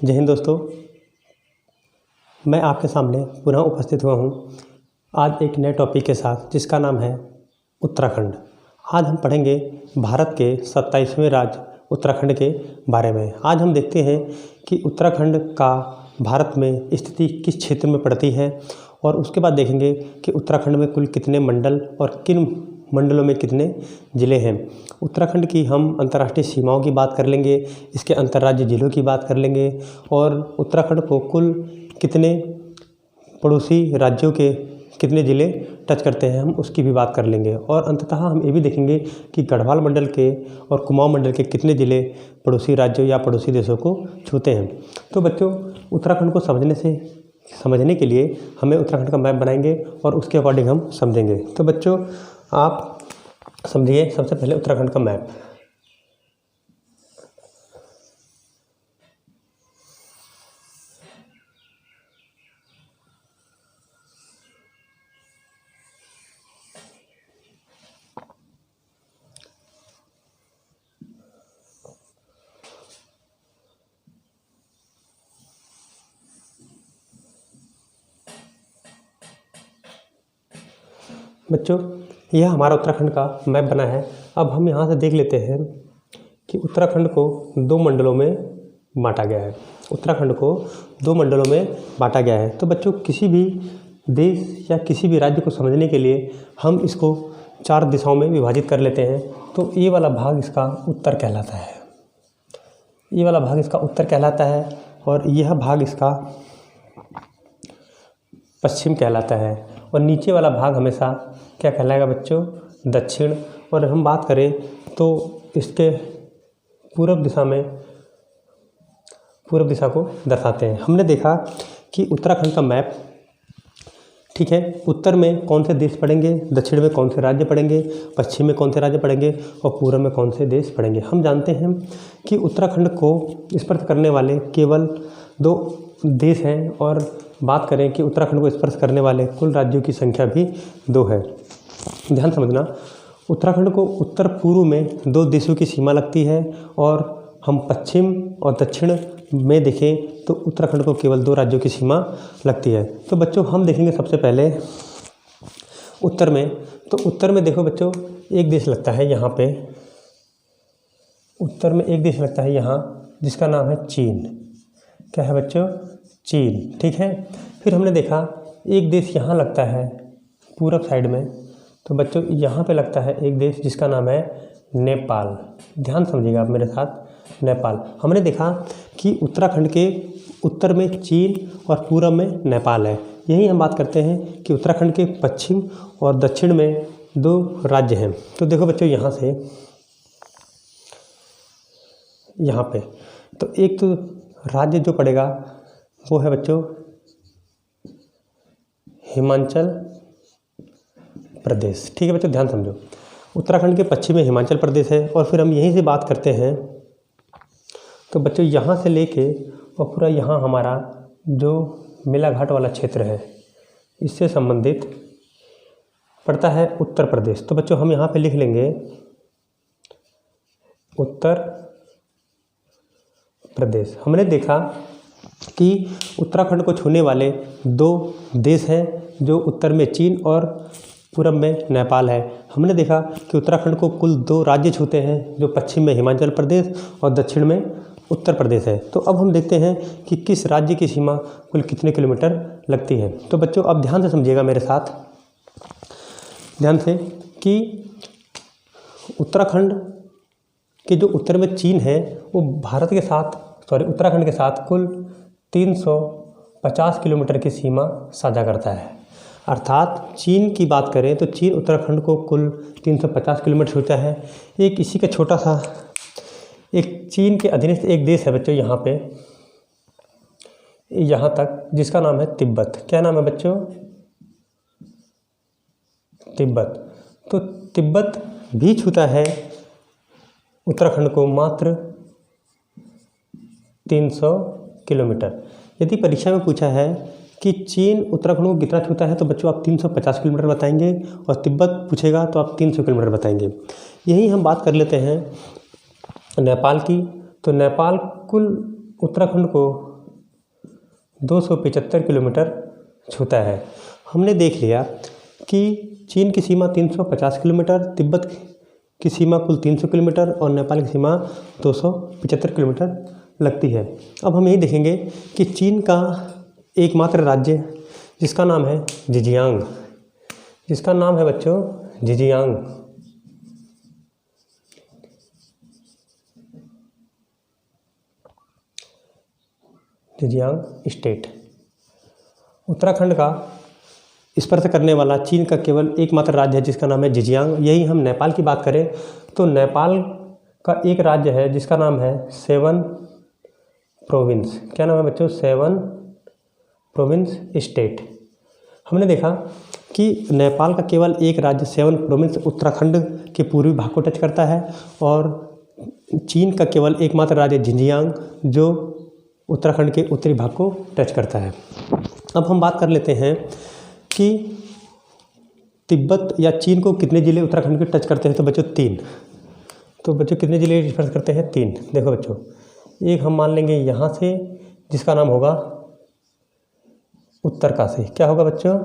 जय हिंद दोस्तों, मैं आपके सामने पुनः उपस्थित हुआ हूँ आज एक नए टॉपिक के साथ जिसका नाम है उत्तराखंड। आज हम पढ़ेंगे भारत के 27वें राज्य उत्तराखंड के बारे में। आज हम देखते हैं कि उत्तराखंड का भारत में स्थिति किस क्षेत्र में पड़ती है और उसके बाद देखेंगे कि उत्तराखंड में कुल कितने मंडल और किन मंडलों में कितने ज़िले हैं। उत्तराखंड की हम अंतर्राष्ट्रीय सीमाओं की बात कर लेंगे, इसके अंतर्राज्य ज़िलों की बात कर लेंगे और उत्तराखंड को कुल कितने पड़ोसी राज्यों के कितने ज़िले टच करते हैं हम उसकी भी बात कर लेंगे। और अंततः हम ये भी देखेंगे कि गढ़वाल मंडल के और कुमाऊं मंडल के कितने ज़िले पड़ोसी राज्यों या पड़ोसी देशों को छूते हैं। तो बच्चों, उत्तराखंड को समझने के लिए हमें उत्तराखंड का मैप बनाएंगे और उसके अकॉर्डिंग हम समझेंगे। तो बच्चों, आप समझिए सबसे पहले उत्तराखंड का मैप। बच्चों, यह हमारा उत्तराखंड का मैप बना है। अब हम यहाँ से देख लेते हैं कि उत्तराखंड को दो मंडलों में बांटा गया है। उत्तराखंड को दो मंडलों में बांटा गया है। तो बच्चों, किसी भी देश या किसी भी राज्य को समझने के लिए हम इसको चार दिशाओं में विभाजित कर लेते हैं। तो ये वाला भाग इसका उत्तर कहलाता है, ये वाला भाग इसका उत्तर कहलाता है और यह भाग इसका पश्चिम कहलाता है और नीचे वाला भाग हमेशा क्या कहलाएगा बच्चों? दक्षिण। और हम बात करें तो इसके पूर्व दिशा को दर्शाते हैं। हमने देखा कि उत्तराखंड का मैप, ठीक है, उत्तर में कौन से देश पड़ेंगे, दक्षिण में कौन से राज्य पड़ेंगे, पश्चिम में कौन से राज्य पड़ेंगे और पूर्व में कौन से देश पड़ेंगे। हम जानते हैं कि उत्तराखंड को स्पर्श करने वाले केवल दो देश हैं और बात करें कि उत्तराखंड को स्पर्श करने वाले कुल राज्यों की संख्या भी दो है। ध्यान समझना, उत्तराखंड को उत्तर पूर्व में दो देशों की सीमा लगती है और हम पश्चिम और दक्षिण में देखें तो उत्तराखंड को केवल दो राज्यों की सीमा लगती है। तो बच्चों, हम देखेंगे सबसे पहले उत्तर में। तो उत्तर में देखो बच्चों, एक देश लगता है यहाँ पे, उत्तर में एक देश लगता है यहाँ जिसका नाम है चीन। क्या है बच्चों? चीन, ठीक है। फिर हमने देखा एक देश यहाँ लगता है पूरब साइड में। तो बच्चों, यहाँ पे लगता है एक देश जिसका नाम है नेपाल। ध्यान समझिएगा आप मेरे साथ, नेपाल। हमने देखा कि उत्तराखंड के उत्तर में चीन और पूरब में नेपाल है। यही हम बात करते हैं कि उत्तराखंड के पश्चिम और दक्षिण में दो राज्य हैं। तो देखो बच्चों, यहाँ से यहाँ पे तो एक तो राज्य जो पड़ेगा वो है बच्चों हिमाचल प्रदेश। ठीक है बच्चों, ध्यान समझो। उत्तराखंड के पश्चिम में हिमाचल प्रदेश है और फिर हम यहीं से बात करते हैं तो बच्चों यहाँ से लेके और पूरा यहाँ हमारा जो मेलाघाट वाला क्षेत्र है इससे संबंधित पड़ता है उत्तर प्रदेश। तो बच्चों, हम यहाँ पे लिख लेंगे उत्तर प्रदेश। हमने देखा कि उत्तराखंड को छूने वाले दो देश हैं जो उत्तर में चीन और पूरब में नेपाल है। हमने देखा कि उत्तराखंड को कुल दो राज्य छूते हैं जो पश्चिम में हिमाचल प्रदेश और दक्षिण में उत्तर प्रदेश है। तो अब हम देखते हैं कि किस राज्य की सीमा कुल कितने किलोमीटर लगती है। तो बच्चों, अब ध्यान से समझिएगा मेरे साथ, ध्यान से, कि उत्तराखंड के जो उत्तर में चीन है वो उत्तराखंड के साथ कुल 350 किलोमीटर की सीमा साझा करता है। अर्थात चीन की बात करें तो चीन उत्तराखंड को कुल 350 किलोमीटर छूता है। एक इसी का छोटा सा एक चीन के अधीनस्थ एक देश है बच्चों यहाँ पे, यहाँ तक, जिसका नाम है तिब्बत। क्या नाम है बच्चों? तिब्बत। तो तिब्बत भी छूता है उत्तराखंड को मात्र 300 किलोमीटर। यदि परीक्षा में पूछा है कि चीन उत्तराखंड को कितना छूता है तो बच्चों आप 350 किलोमीटर बताएंगे और तिब्बत पूछेगा तो आप 300 किलोमीटर बताएंगे। यही हम बात कर लेते हैं नेपाल की। तो नेपाल कुल उत्तराखंड को 275 किलोमीटर छूता है। हमने देख लिया कि चीन की सीमा 350 किलोमीटर, तिब्बत की सीमा कुल 300 किलोमीटर और नेपाल की सीमा 275 किलोमीटर लगती है। अब हम यही देखेंगे कि चीन का एकमात्र राज्य जिसका नाम है जिजियांग, जिसका नाम है बच्चों जिजियांग, जिजियांग स्टेट, उत्तराखंड का स्पर्श करने वाला चीन का केवल एकमात्र राज्य है जिसका नाम है जिजियांग। यही हम नेपाल की बात करें तो नेपाल का एक राज्य है जिसका नाम है सेवन प्रोविंस। क्या नाम है बच्चों? Seven province state. हमने देखा कि नेपाल का केवल एक राज्य सेवन प्रोविंस उत्तराखंड के पूर्वी भाग को टच करता है और चीन का केवल एकमात्र राज्य जिजियांग जो उत्तराखंड के उत्तरी भाग को टच करता है। अब हम बात कर लेते हैं कि तिब्बत या चीन को कितने ज़िले उत्तराखंड के टच करते हैं। तो बच्चों 3। तो बच्चों कितने ज़िले स्पर्श करते हैं? 3। देखो बच्चों, एक हम मान लेंगे यहाँ से जिसका नाम होगा उत्तरकाशी। क्या होगा बच्चों?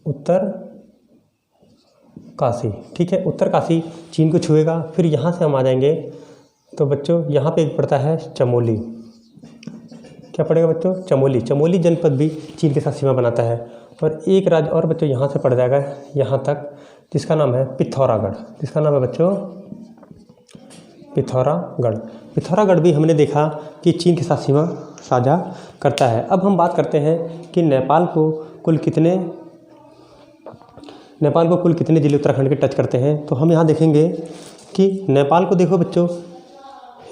उत्तरकाशी। ठीक है, उत्तरकाशी चीन को छुएगा। फिर यहाँ से हम आ जाएंगे तो बच्चों यहाँ पे एक पड़ता है चमोली। क्या पड़ेगा बच्चों? चमोली। चमोली जनपद भी चीन के साथ सीमा बनाता है। और एक राज्य और बच्चों यहाँ से पड़ जाएगा यहाँ तक जिसका नाम है पिथौरागढ़। जिसका नाम है बच्चों पिथौरागढ़। पिथौरागढ़ भी हमने देखा कि चीन के साथ सीमा साझा करता है। अब हम बात करते हैं कि नेपाल को कुल कितने ज़िले उत्तराखंड के टच करते हैं। तो हम यहाँ देखेंगे कि नेपाल को देखो बच्चों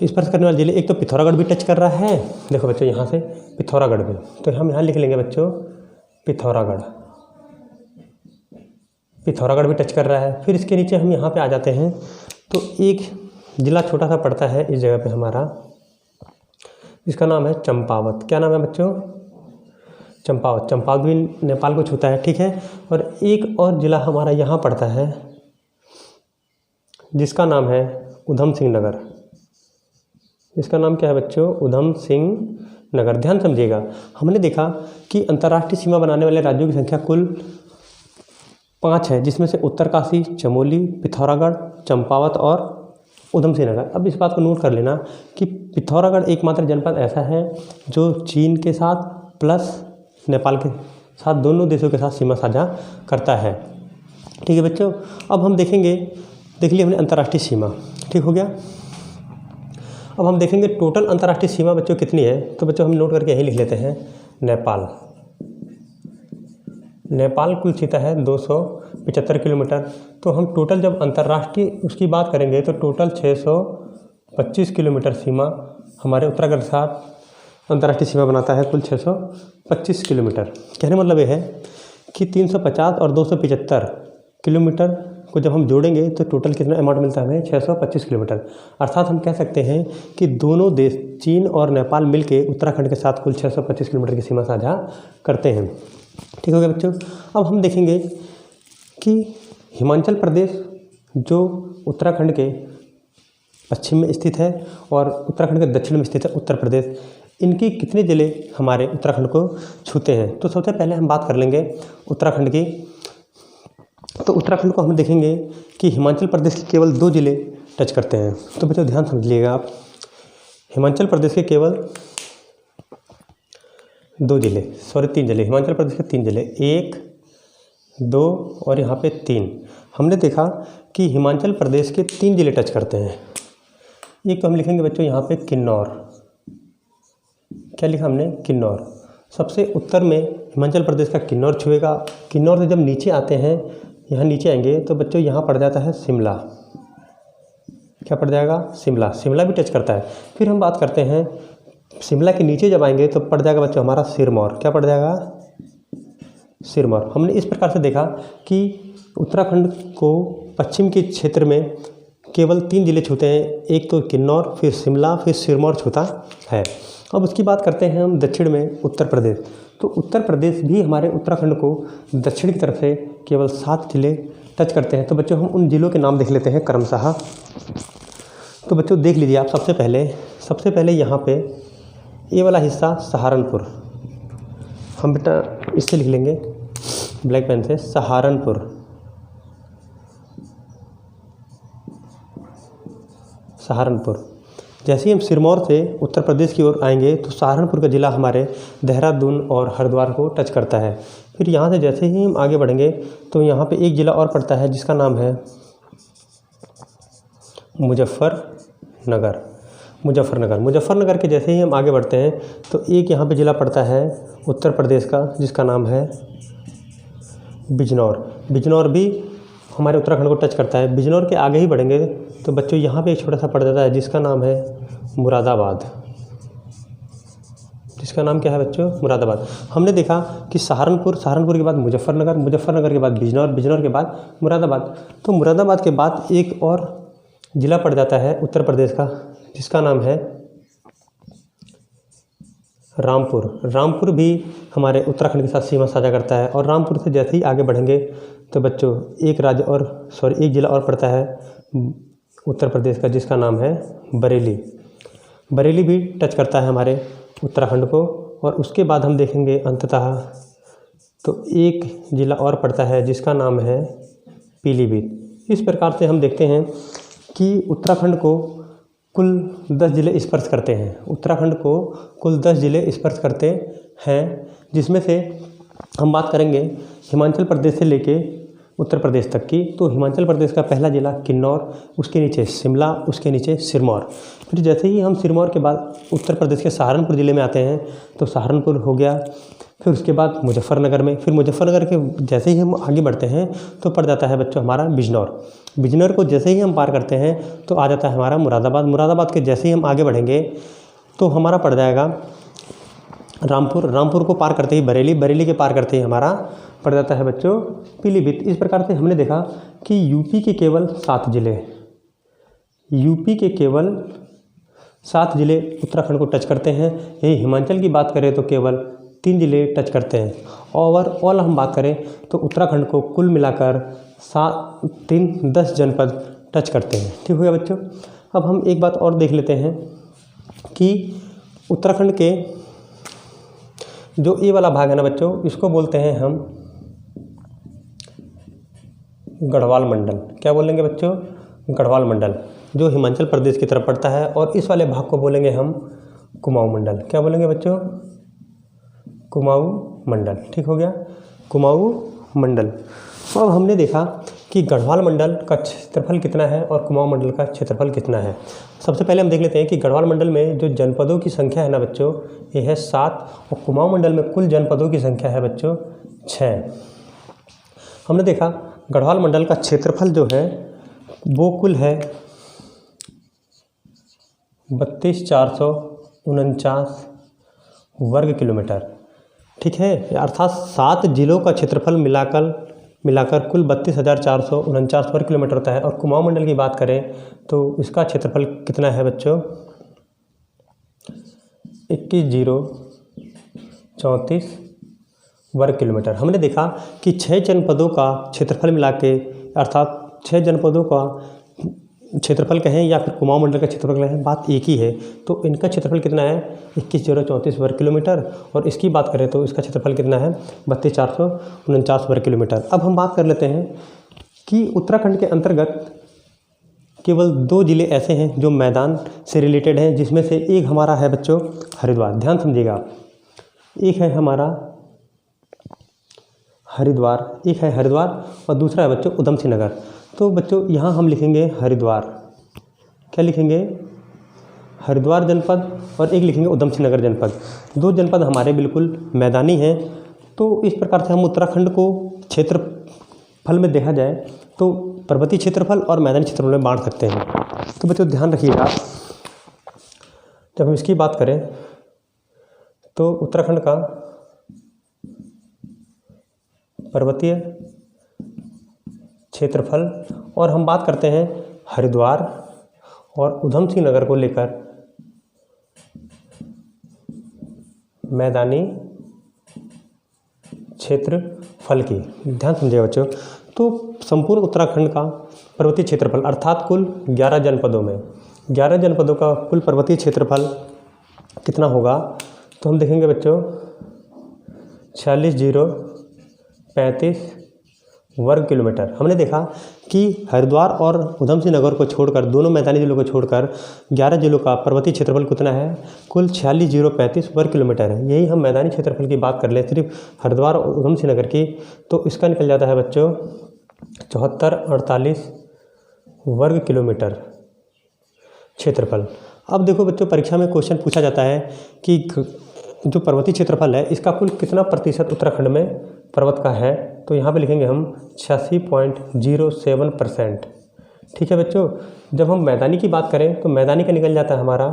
स्पर्श करने वाले ज़िले, एक तो पिथौरागढ़ भी टच कर रहा है। देखो बच्चों यहाँ से पिथौरागढ़ भी, तो हम यहाँ लिख लेंगे बच्चों पिथौरागढ़। पिथौरागढ़ भी टच कर रहा है। फिर इसके नीचे हम यहाँ पे आ जाते हैं तो एक ज़िला छोटा सा पड़ता है इस जगह पे हमारा, जिसका नाम है चंपावत। क्या नाम है बच्चों? चंपावत। चंपावत भी नेपाल को छूता है। ठीक है, और एक और ज़िला हमारा यहाँ पड़ता है जिसका नाम है उधम सिंह नगर। इसका नाम क्या है बच्चों? उधम सिंह नगर। ध्यान समझिएगा, हमने देखा कि अंतर्राष्ट्रीय सीमा बनाने वाले राज्यों की संख्या कुल 5 है, जिसमें से उत्तरकाशी, चमोली, पिथौरागढ़, चंपावत और उधम सिंह नगर। अब इस बात को नोट कर लेना कि पिथौरागढ़ एकमात्र जनपद ऐसा है जो चीन के साथ प्लस नेपाल के साथ दोनों देशों के साथ सीमा साझा करता है। ठीक है बच्चों, अब हम देखेंगे, देख लिया हमने अंतर्राष्ट्रीय सीमा। ठीक हो गया। अब हम देखेंगे टोटल अंतर्राष्ट्रीय सीमा बच्चों कितनी है। तो बच्चों हम नोट करके यही लिख लेते हैं नेपाल। नेपाल कुल सीता है 275 किलोमीटर। तो हम टोटल जब अंतर्राष्ट्रीय उसकी बात करेंगे तो टोटल 625 किलोमीटर सीमा हमारे उत्तराखंड के साथ अंतर्राष्ट्रीय सीमा बनाता है, कुल 625 किलोमीटर। कहने मतलब ये है कि 350 और 275 किलोमीटर को जब हम जोड़ेंगे तो टोटल कितना अमाउंट मिलता है हमें? 625 किलोमीटर। अर्थात हम कह सकते हैं कि दोनों देश चीन और नेपाल मिलके उत्तराखंड के साथ कुल 625 किलोमीटर की सीमा साझा करते हैं। ठीक हो गया बच्चों। अब हम देखेंगे कि हिमाचल प्रदेश जो उत्तराखंड के पश्चिम में स्थित है और उत्तराखंड के दक्षिण में स्थित है उत्तर प्रदेश, इनकी कितने ज़िले हमारे उत्तराखंड को छूते हैं। तो सबसे पहले हम बात कर लेंगे उत्तराखंड की। तो उत्तराखंड को हम देखेंगे कि हिमाचल प्रदेश के केवल 2 ज़िले टच करते हैं। तो बच्चों ध्यान समझिएगा आप, हिमाचल प्रदेश के केवल 3 ज़िले, हिमाचल प्रदेश के 3 ज़िले, 1, 2 और यहाँ पे 3। हमने देखा कि हिमाचल प्रदेश के 3 ज़िले टच करते हैं। एक तो हम लिखेंगे बच्चों यहाँ पे किन्नौर। क्या लिखा हमने? किन्नौर। सबसे उत्तर में हिमाचल प्रदेश का किन्नौर छुएगा। किन्नौर से जब नीचे आते हैं, यहाँ नीचे आएंगे तो बच्चों यहाँ पड़ जाता है शिमला। क्या पड़ जाएगा? शिमला। शिमला भी टच करता है। फिर हम बात करते हैं शिमला के नीचे जब आएंगे तो पड़ जाएगा बच्चों हमारा सिरमौर। क्या पड़ जाएगा? सिरमौर। हमने इस प्रकार से देखा कि उत्तराखंड को पश्चिम के क्षेत्र में केवल 3 ज़िले छूते हैं, एक तो किन्नौर, फिर शिमला, फिर सिरमौर छूता है। अब उसकी बात करते हैं हम दक्षिण में उत्तर प्रदेश। तो उत्तर प्रदेश भी हमारे उत्तराखंड को दक्षिण की तरफ से केवल 7 ज़िले टच करते हैं। तो बच्चों हम उन ज़िलों के नाम देख लेते हैं क्रमशः। तो बच्चों देख लीजिए आप, सबसे पहले यहाँ पे ये वाला हिस्सा सहारनपुर, हम बेटा इससे लिख लेंगे ब्लैक पेन से, सहारनपुर। सहारनपुर। जैसे ही हम सिरमौर से उत्तर प्रदेश की ओर आएंगे तो सहारनपुर का ज़िला हमारे देहरादून और हरिद्वार को टच करता है। फिर यहाँ से जैसे ही हम आगे बढ़ेंगे तो यहाँ पे एक ज़िला और पड़ता है जिसका नाम है मुजफ्फरनगर। मुजफ्फरनगर के जैसे ही हम आगे बढ़ते हैं तो एक यहाँ पे ज़िला पड़ता है उत्तर प्रदेश का जिसका नाम है बिजनौर। बिजनौर भी हमारे उत्तराखंड को टच करता है। बिजनौर के आगे ही बढ़ेंगे तो बच्चों यहाँ पे एक छोटा सा पड़ जाता है जिसका नाम है मुरादाबाद। जिसका नाम क्या है बच्चों? मुरादाबाद। हमने देखा कि सहारनपुर के बाद मुजफ्फरनगर के बाद बिजनौर के बाद मुरादाबाद। तो मुरादाबाद के बाद एक और ज़िला पड़ जाता है उत्तर प्रदेश का जिसका नाम है रामपुर भी हमारे उत्तराखंड के साथ सीमा साझा करता है। और रामपुर से जैसे ही आगे बढ़ेंगे तो बच्चों एक ज़िला और पड़ता है उत्तर प्रदेश का जिसका नाम है बरेली भी टच करता है हमारे उत्तराखंड को। और उसके बाद हम देखेंगे अंततः तो एक ज़िला और पड़ता है जिसका नाम है पीलीभीत। इस प्रकार से हम देखते हैं कि उत्तराखंड को कुल 10 ज़िले स्पर्श करते हैं। उत्तराखंड को कुल 10 ज़िले स्पर्श करते हैं, जिसमें से हम बात करेंगे हिमाचल प्रदेश से लेके उत्तर प्रदेश तक की। तो हिमाचल प्रदेश का पहला ज़िला किन्नौर, उसके नीचे शिमला, उसके नीचे सिरमौर। फिर जैसे ही हम सिरमौर के बाद उत्तर प्रदेश के सहारनपुर ज़िले में आते हैं तो सहारनपुर हो गया। फिर उसके बाद मुजफ्फरनगर में, फिर मुजफ्फरनगर के जैसे ही हम आगे बढ़ते हैं तो पड़ जाता है बच्चों हमारा बिजनौर को जैसे ही हम पार करते हैं तो आ जाता है हमारा मुरादाबाद के जैसे ही हम आगे बढ़ेंगे तो हमारा पड़ जाएगा रामपुर को पार करते ही बरेली के पार करते ही हमारा पड़ जाता है बच्चों पीलीभीत। इस प्रकार से हमने देखा कि यूपी के केवल 7 ज़िले उत्तराखंड को टच करते हैं। यही हिमाचल की बात करें तो केवल 3 ज़िले टच करते हैं। ओवरऑल हम बात करें तो उत्तराखंड को कुल मिलाकर 10 जनपद टच करते हैं। ठीक हो गया बच्चों। अब हम एक बात और देख लेते हैं कि उत्तराखंड के जो ये वाला भाग है ना बच्चों, इसको बोलते हैं हम गढ़वाल मंडल। क्या बोलेंगे बच्चों? गढ़वाल मंडल, जो हिमाचल प्रदेश की तरफ पड़ता है। और इस वाले भाग को बोलेंगे हम कुमाऊं मंडल। क्या बोलेंगे बच्चों? कुमाऊं मंडल। ठीक हो गया, कुमाऊं मंडल। अब हमने देखा कि गढ़वाल मंडल का क्षेत्रफल कितना है और कुमाऊं मंडल का क्षेत्रफल कितना है। सबसे पहले हम देख लेते हैं कि गढ़वाल मंडल में जो जनपदों की संख्या है ना बच्चों, ये है 7। और कुमाऊं मंडल में कुल जनपदों की संख्या है बच्चों 6। हमने देखा गढ़वाल मंडल का क्षेत्रफल जो है वो कुल है 32,449 वर्ग किलोमीटर। ठीक है, अर्थात 7 जिलों का क्षेत्रफल मिलाकर कुल 32,449 वर्ग किलोमीटर होता है। और कुमाऊं मंडल की बात करें तो इसका क्षेत्रफल कितना है बच्चों? 21,034 वर्ग किलोमीटर। हमने देखा कि 6 जनपदों का क्षेत्रफल मिला के, अर्थात 6 जनपदों का क्षेत्रफल कहें या फिर कुमाऊं मंडल का क्षेत्रफल कहें, बात एक ही है। तो इनका क्षेत्रफल कितना है? 21,034 वर्ग किलोमीटर। और इसकी बात करें तो इसका क्षेत्रफल कितना है? 32,449 वर्ग किलोमीटर। अब हम बात कर लेते हैं कि उत्तराखंड के अंतर्गत केवल 2 ज़िले ऐसे हैं जो मैदान से रिलेटेड हैं, जिसमें से एक हमारा है बच्चों हरिद्वार। ध्यान समझिएगा, एक है हमारा हरिद्वार और दूसरा है बच्चों उधम सिंह नगर। तो बच्चों यहाँ हम लिखेंगे हरिद्वार। क्या लिखेंगे? हरिद्वार जनपद। और एक लिखेंगे उधम सिंह नगर जनपद। 2 जनपद हमारे बिल्कुल मैदानी हैं। तो इस प्रकार से हम उत्तराखंड को क्षेत्रफल में देखा जाए तो पर्वतीय क्षेत्रफल और मैदानी क्षेत्रफल में बांट सकते हैं। तो बच्चों ध्यान रखिएगा, जब हम इसकी बात करें तो उत्तराखंड का पर्वतीय क्षेत्रफल और हम बात करते हैं हरिद्वार और उधम सिंह नगर को लेकर मैदानी क्षेत्रफल की। ध्यान समझिए बच्चों। तो संपूर्ण उत्तराखंड का पर्वतीय क्षेत्रफल अर्थात कुल 11 जनपदों में 11 जनपदों का कुल पर्वतीय क्षेत्रफल कितना होगा, तो हम देखेंगे बच्चों 46,035 वर्ग किलोमीटर। हमने देखा कि हरिद्वार और उधम सिंह नगर को छोड़कर, दोनों मैदानी जिलों को छोड़कर 11 जिलों का पर्वतीय क्षेत्रफल कितना है, कुल 46,035 वर्ग किलोमीटर है। यही हम मैदानी क्षेत्रफल की बात कर ले सिर्फ हरिद्वार और उधम सिंह नगर की, तो इसका निकल जाता है बच्चों 7448 वर्ग किलोमीटर क्षेत्रफल। अब देखो बच्चों, परीक्षा में क्वेश्चन पूछा जाता है कि जो पर्वतीय क्षेत्रफल है इसका कुल कितना प्रतिशत उत्तराखंड में पर्वत का है, तो यहाँ पे लिखेंगे हम 86.07%। ठीक है बच्चों। जब हम मैदानी की बात करें तो मैदानी का निकल जाता है हमारा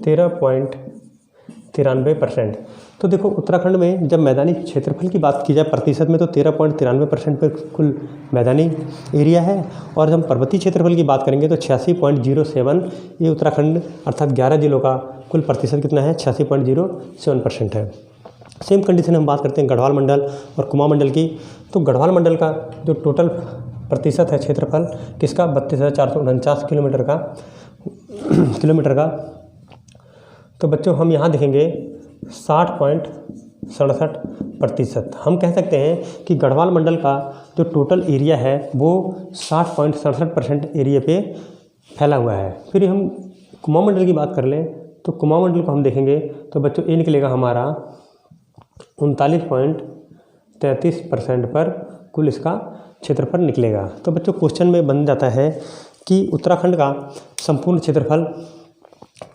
13.93%। तो देखो उत्तराखंड में जब मैदानी क्षेत्रफल की बात की जाए प्रतिशत में, तो 13.93% पे कुल मैदानी एरिया है, और जब हम पर्वतीय क्षेत्रफल की बात करेंगे तो 86.07, ये उत्तराखंड अर्थात 11 जिलों का कुल प्रतिशत कितना है, 86.07% है। सेम कंडीशन हम बात करते हैं गढ़वाल मंडल और कुमाऊं मंडल की। तो गढ़वाल मंडल का जो टोटल प्रतिशत है क्षेत्रफल किसका, 32,449 किलोमीटर का। तो बच्चों हम यहाँ देखेंगे 60.67%। हम कह सकते हैं कि गढ़वाल मंडल का जो टोटल एरिया है वो 60.67% एरिया पे फैला हुआ है। फिर हम कुमाऊं मंडल की बात कर लें तो कुमाऊं मंडल को हम देखेंगे तो बच्चों ये निकलेगा हमारा 39.33% पर कुल इसका क्षेत्रफल निकलेगा। तो बच्चों क्वेश्चन में बन जाता है कि उत्तराखंड का संपूर्ण क्षेत्रफल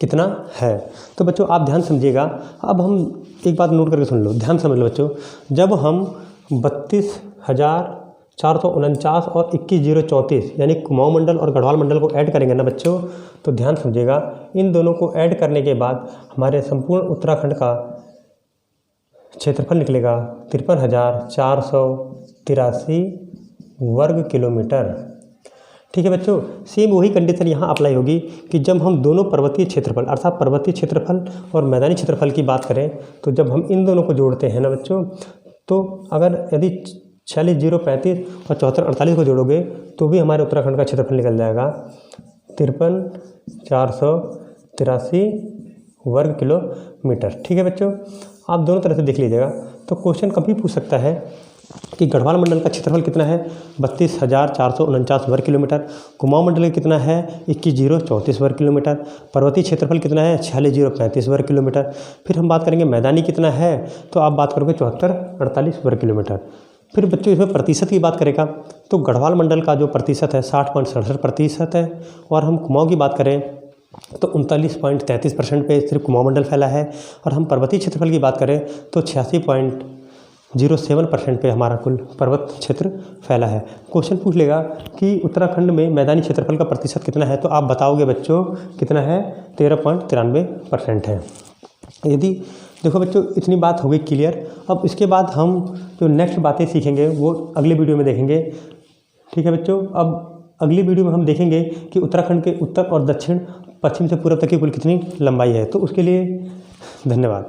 कितना है। तो बच्चों आप ध्यान समझिएगा। अब हम एक बात नोट करके सुन लो, ध्यान समझ लो बच्चों। जब हम 32,449 और 21,034 यानी कुमाऊं मंडल और गढ़वाल मंडल को ऐड करेंगे ना बच्चों, तो ध्यान समझिएगा, इन दोनों को ऐड करने के बाद हमारे संपूर्ण उत्तराखंड का क्षेत्रफल निकलेगा 53,483 वर्ग किलोमीटर। ठीक है बच्चों। सेम वही कंडीशन यहाँ अप्लाई होगी कि जब हम दोनों पर्वतीय क्षेत्रफल अर्थात पर्वतीय क्षेत्रफल और मैदानी क्षेत्रफल की बात करें, तो जब हम इन दोनों को जोड़ते हैं ना बच्चों, तो अगर यदि 46,035 और 7448 को जोड़ोगे तो भी हमारे उत्तराखंड का क्षेत्रफल निकल जाएगा 53,483 वर्ग किलोमीटर। ठीक है बच्चों, आप दोनों तरह से देख लीजिएगा। तो क्वेश्चन कभी पूछ सकता है कि गढ़वाल मंडल का क्षेत्रफल कितना है, 32,449 वर्ग किलोमीटर। कुमाऊं मंडल का कितना है, 21,034 वर्ग किलोमीटर। पर्वतीय क्षेत्रफल कितना है, 46,035 वर्ग किलोमीटर। फिर हम बात करेंगे मैदानी कितना है, तो आप बात करोगे 7448 वर्ग किलोमीटर। फिर बच्चों इसमें प्रतिशत की बात करेगा तो गढ़वाल मंडल का जो प्रतिशत है 60.67% है, और हम कुमाऊं की बात करें तो 39.33% पे सिर्फ कुमाऊं मंडल फैला है, और हम पर्वतीय क्षेत्रफल की बात करें तो 86.07% पे हमारा कुल पर्वत क्षेत्र फैला है। क्वेश्चन पूछ लेगा कि उत्तराखंड में मैदानी क्षेत्रफल का प्रतिशत कितना है, तो आप बताओगे बच्चों कितना है, 13.93% है। यदि देखो बच्चों इतनी बात हो गई क्लियर। अब इसके बाद हम जो नेक्स्ट बातें सीखेंगे वो अगले वीडियो में देखेंगे। ठीक है बच्चों। अब अगली वीडियो में हम देखेंगे कि उत्तराखंड के उत्तर और दक्षिण, पश्चिम से पूर्व तक की कुल कितनी लंबाई है। तो उसके लिए धन्यवाद।